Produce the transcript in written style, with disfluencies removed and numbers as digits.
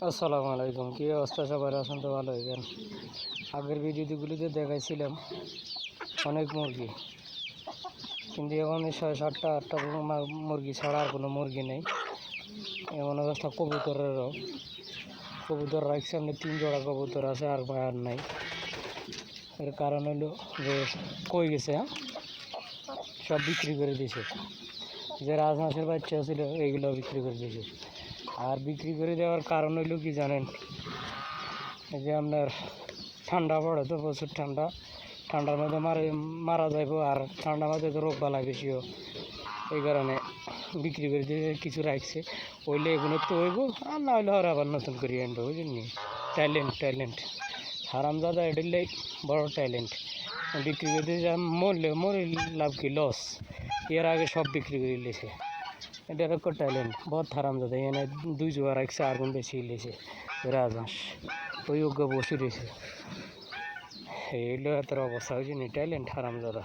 আসসালামু আলাইকুম। কী অবস্থা সবার? আছেন তো ভালো হইবেন। আগের ভিডিওগুলিতে দেখাইছিলাম অনেক মুরগি, কিন্তু এখন 6-7-8টা মুরগি ছাড়া আর কোনো মুরগি নেই। এমন অবস্থা কবুতরেরও। কবুতর রাখছে সামনে 3 জোড়া কবুতর আছে, আর নাই। এর কারণ হলো যে কই গেছে, সব বিক্রি করে দিয়েছে। যে রাজহাঁসের বাচ্চা ছিল এইগুলো বিক্রি করে দিয়েছে। আর বিক্রি করে দেওয়ার কারণ হইল কি জানেন? এই যে আপনার ঠান্ডা পড়ে তো, প্রচুর ঠান্ডার মধ্যে মারা যাইব, আর ঠান্ডার মধ্যে তো রোগ বালাই বেশিও। এই কারণে বিক্রি করে দিয়ে কিছু রাখছে। হইলে এগুলো তো হইব, আর না হইলে ওরা আবার নতুন করে আনবে। বুঝলেন? ট্যালেন্ট হারামজাদা এডিলে বড় ট্যালেন্ট। বিক্রি করে দিয়ে মরে লাভ কি? লস। এর আগে সব বিক্রি করে দিয়েছে। এটার একটা ট্যালেন্ট, বহুত হারামজাদা। এনে 2 জোড়া রাখছে, আর কোন বেশি লেছে রাজহাঁস ওই যোগ্য বসে রয়েছে। এইগুলো এত অবস্থা হয়েছে, ট্যালেন্ট হারামজাদা।